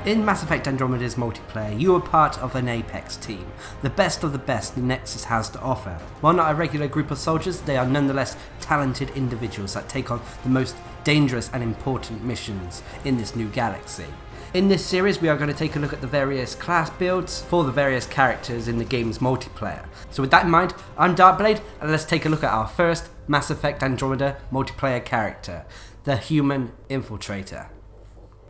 In Mass Effect Andromeda's multiplayer, you are part of an Apex team, the best of the best the Nexus has to offer. While not a regular group of soldiers, they are nonetheless talented individuals that take on the most dangerous and important missions in this new galaxy. In this series, we are going to take a look at the various class builds for the various characters in the game's multiplayer. So with that in mind, I'm Darcblade, and let's take a look at our first Mass Effect Andromeda multiplayer character, the human Infiltrator.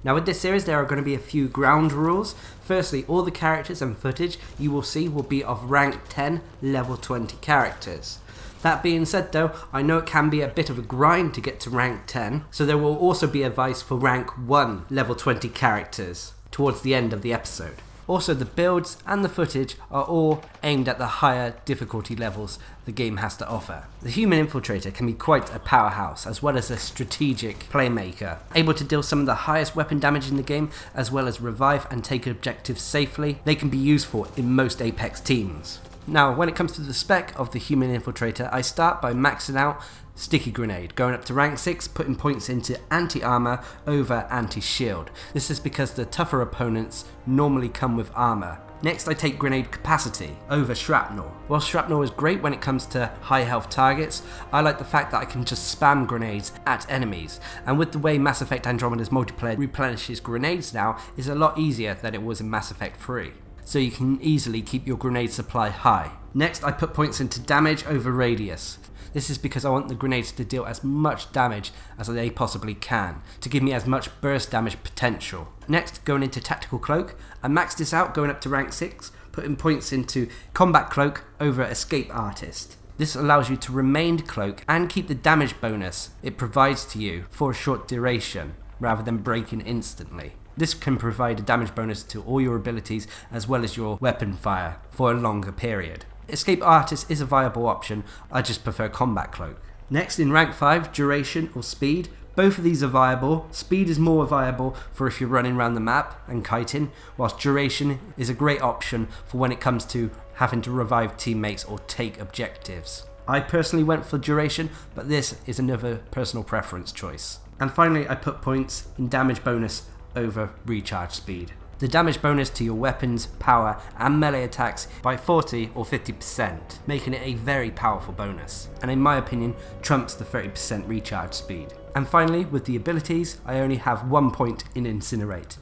Now with this series there are going to be a few ground rules. Firstly, all the characters and footage you will see will be of rank 10 level 20 characters. That being said though, I know it can be a bit of a grind to get to rank 10, so there will also be advice for rank 1 level 20 characters towards the end of the episode. Also, the builds and the footage are all aimed at the higher difficulty levels the game has to offer. The human Infiltrator can be quite a powerhouse, as well as a strategic playmaker, able to deal some of the highest weapon damage in the game, as well as revive and take objectives safely. They can be useful in most Apex teams. Now, when it comes to the spec of the human Infiltrator, I start by maxing out Sticky Grenade, going up to rank 6, putting points into anti-armor over anti-shield. This is because the tougher opponents normally come with armor. Next I take Grenade Capacity over Shrapnel. While Shrapnel is great when it comes to high health targets, I like the fact that I can just spam grenades at enemies, and with the way Mass Effect Andromeda's multiplayer replenishes grenades now, it's a lot easier than it was in Mass Effect 3. So you can easily keep your grenade supply high. Next I put points into Damage over Radius. This is because I want the grenades to deal as much damage as they possibly can, to give me as much burst damage potential. Next, going into Tactical Cloak, I maxed this out going up to rank 6, putting points into Combat Cloak over Escape Artist. This allows you to remain cloak and keep the damage bonus it provides to you for a short duration, rather than breaking instantly. This can provide a damage bonus to all your abilities as well as your weapon fire for a longer period. Escape Artist is a viable option, I just prefer Combat Cloak. Next in rank 5, Duration or Speed. Both of these are viable. Speed is more viable for if you're running around the map and kiting, whilst Duration is a great option for when it comes to having to revive teammates or take objectives. I personally went for Duration, but this is another personal preference choice. And finally I put points in Damage Bonus over Recharge Speed. The damage bonus to your weapons, power and melee attacks by 40 or 50%, making it a very powerful bonus, and in my opinion trumps the 30% recharge speed. And finally, with the abilities, I only have 1 point in Incinerate.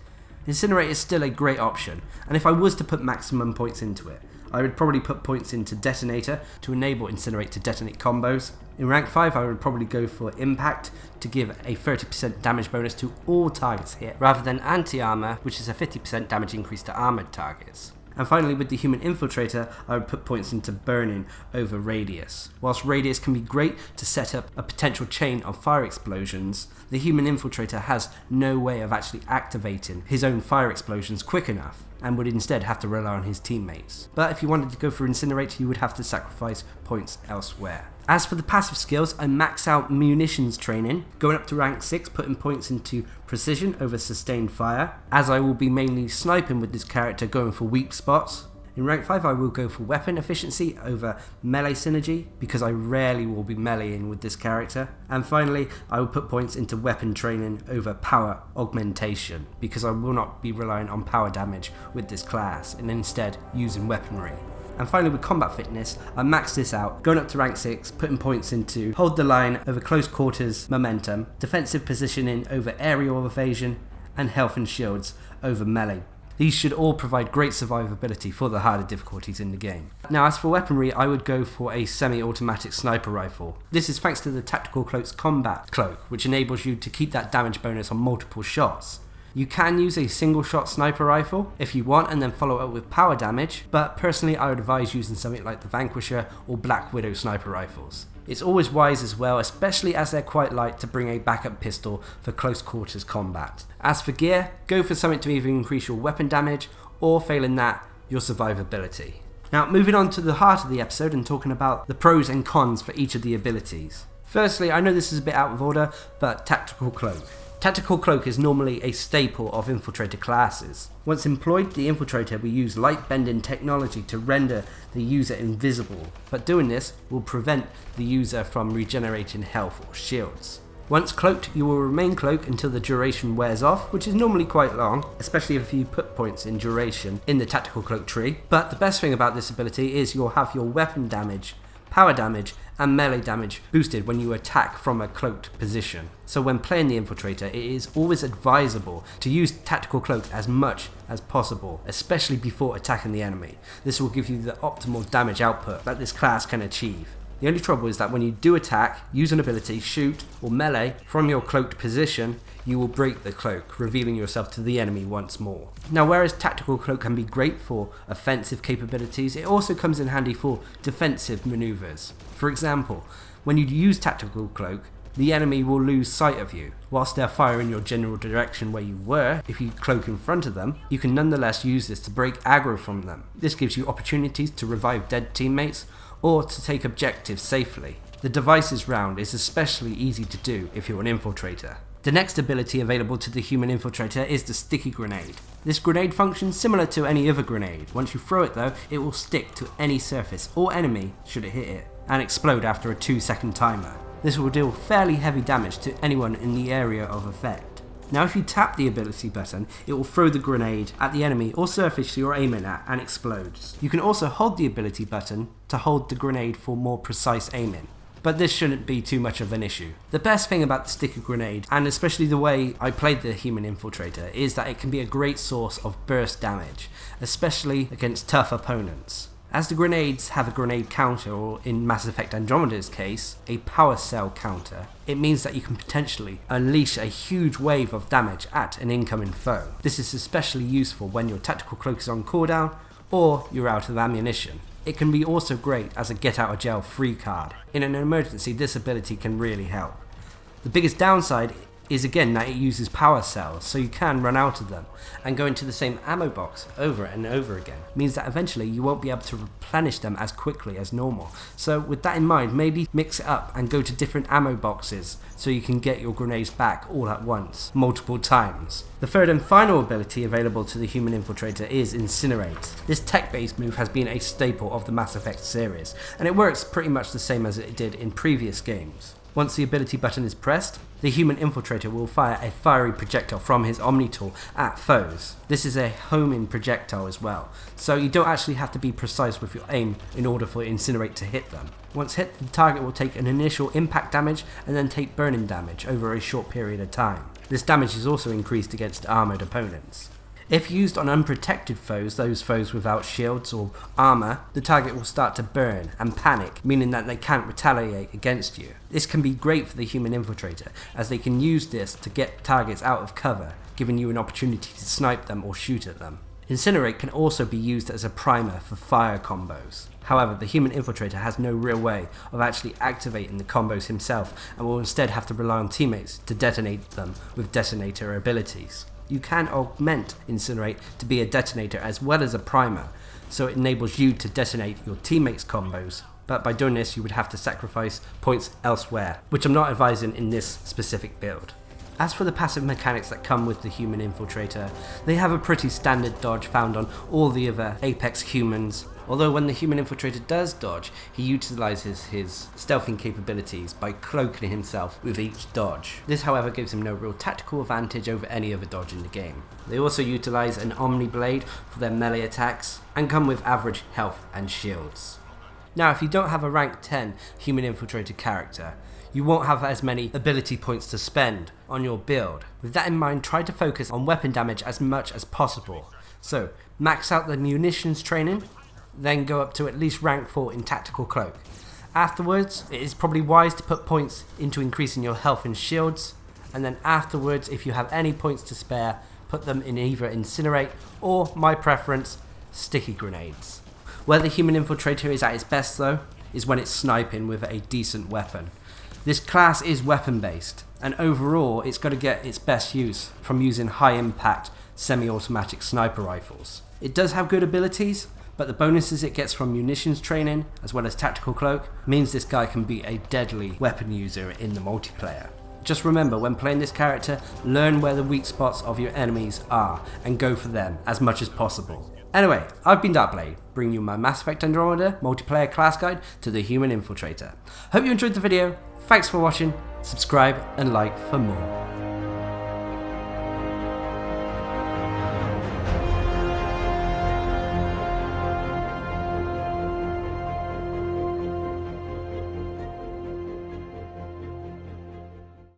Incinerate is still a great option, and if I was to put maximum points into it, I would probably put points into Detonator to enable Incinerate to detonate combos. In rank 5 I would probably go for Impact to give a 30% damage bonus to all targets hit, rather than Anti-Armor, which is a 50% damage increase to armored targets. And finally, with the human Infiltrator, I would put points into Burning over Radius. Whilst Radius can be great to set up a potential chain of fire explosions, the human Infiltrator has no way of actually activating his own fire explosions quick enough, and would instead have to rely on his teammates. But if you wanted to go for Incinerate, you would have to sacrifice points elsewhere. As for the passive skills, I max out Munitions Training, going up to rank 6, putting points into Precision over Sustained Fire, as I will be mainly sniping with this character, going for weak spots. In rank 5 I will go for Weapon Efficiency over Melee Synergy, because I rarely will be meleeing with this character. And finally, I will put points into Weapon Training over Power Augmentation, because I will not be relying on power damage with this class, and instead using weaponry. And finally, with Combat Fitness, I maxed this out, going up to rank 6, putting points into Hold the Line over Close Quarters Momentum, Defensive Positioning over Aerial Evasion, and Health and Shields over Melee. These should all provide great survivability for the harder difficulties in the game. Now as for weaponry, I would go for a semi-automatic sniper rifle. This is thanks to the Tactical Cloak's Combat Cloak, which enables you to keep that damage bonus on multiple shots. You can use a single shot sniper rifle if you want and then follow it up with power damage, but personally I would advise using something like the Vanquisher or Black Widow sniper rifles. It's always wise as well, especially as they're quite light, to bring a backup pistol for close quarters combat. As for gear, go for something to either increase your weapon damage or, failing that, your survivability. Now moving on to the heart of the episode and talking about the pros and cons for each of the abilities. Firstly, I know this is a bit out of order, but Tactical Cloak. Tactical Cloak is normally a staple of Infiltrator classes. Once employed, the Infiltrator will use light bending technology to render the user invisible, but doing this will prevent the user from regenerating health or shields. Once cloaked, you will remain cloaked until the duration wears off, which is normally quite long, especially if you put points in duration in the tactical cloak tree. But the best thing about this ability is you'll have your weapon damage, power damage, and melee damage boosted when you attack from a cloaked position. So when playing the Infiltrator, it is always advisable to use Tactical Cloak as much as possible, especially before attacking the enemy. This will give you the optimal damage output that this class can achieve. The only trouble is that when you do attack, use an ability, shoot, or melee from your cloaked position, you will break the cloak, revealing yourself to the enemy once more. Now, whereas Tactical Cloak can be great for offensive capabilities, it also comes in handy for defensive maneuvers. For example, when you use Tactical Cloak, the enemy will lose sight of you. Whilst they're firing your general direction where you were, if you cloak in front of them, you can nonetheless use this to break aggro from them. This gives you opportunities to revive dead teammates, or to take objectives safely. The devices round is especially easy to do if you're an Infiltrator. The next ability available to the human Infiltrator is the Sticky Grenade. This grenade functions similar to any other grenade. Once you throw it though, it will stick to any surface or enemy should it hit it, and explode after a 2-second timer. This will deal fairly heavy damage to anyone in the area of effect. Now if you tap the ability button, it will throw the grenade at the enemy or surface you're aiming at and explodes. You can also hold the ability button to hold the grenade for more precise aiming, but this shouldn't be too much of an issue. The best thing about the Sticky Grenade, and especially the way I played the human Infiltrator, is that it can be a great source of burst damage, especially against tough opponents. As the grenades have a grenade counter, or in Mass Effect Andromeda's case, a power cell counter, it means that you can potentially unleash a huge wave of damage at an incoming foe. This is especially useful when your tactical cloak is on cooldown, or you're out of ammunition. It can be also great as a get out of jail free card. In an emergency, this ability can really help. The biggest downside is again that it uses power cells, so you can run out of them, and go into the same ammo box over and over again. It means that eventually you won't be able to replenish them as quickly as normal. So with that in mind, maybe mix it up and go to different ammo boxes so you can get your grenades back all at once, multiple times. The third and final ability available to the human Infiltrator is Incinerate. This tech-based move has been a staple of the Mass Effect series, and it works pretty much the same as it did in previous games. Once the ability button is pressed, the human Infiltrator will fire a fiery projectile from his Omni tool at foes. This is a homing projectile as well, so you don't actually have to be precise with your aim in order for Incinerate to hit them. Once hit, the target will take an initial impact damage and then take burning damage over a short period of time. This damage is also increased against armoured opponents. If used on unprotected foes, those foes without shields or armour, the target will start to burn and panic, meaning that they can't retaliate against you. This can be great for the human Infiltrator, as they can use this to get targets out of cover, giving you an opportunity to snipe them or shoot at them. Incinerate can also be used as a primer for fire combos. However, the human Infiltrator has no real way of actually activating the combos himself, and will instead have to rely on teammates to detonate them with detonator abilities. You can augment Incinerate to be a detonator as well as a primer, so it enables you to detonate your teammates' combos, but by doing this you would have to sacrifice points elsewhere, which I'm not advising in this specific build. As for the passive mechanics that come with the human Infiltrator, they have a pretty standard dodge found on all the other Apex humans. Although when the human Infiltrator does dodge, he utilises his stealthing capabilities by cloaking himself with each dodge. This however gives him no real tactical advantage over any other dodge in the game. They also utilise an Omni Blade for their melee attacks, and come with average health and shields. Now if you don't have a rank 10 human Infiltrator character, you won't have as many ability points to spend on your build. With that in mind, try to focus on weapon damage as much as possible. So max out the munitions training, then go up to at least rank 4 in Tactical Cloak. Afterwards, it is probably wise to put points into increasing your health and shields, and then afterwards, if you have any points to spare, put them in either Incinerate or, my preference, Sticky Grenades. Where the human Infiltrator is at its best though, is when it's sniping with a decent weapon. This class is weapon based, and overall it's got to get its best use from using high impact semi-automatic sniper rifles. It does have good abilities, but the bonuses it gets from munitions training, as well as Tactical Cloak, means this guy can be a deadly weapon user in the multiplayer. Just remember, when playing this character, learn where the weak spots of your enemies are, and go for them as much as possible. Anyway, I've been Darcblade, bringing you my Mass Effect Andromeda Multiplayer class guide to the human Infiltrator. Hope you enjoyed the video, thanks for watching, Subscribe and like for more.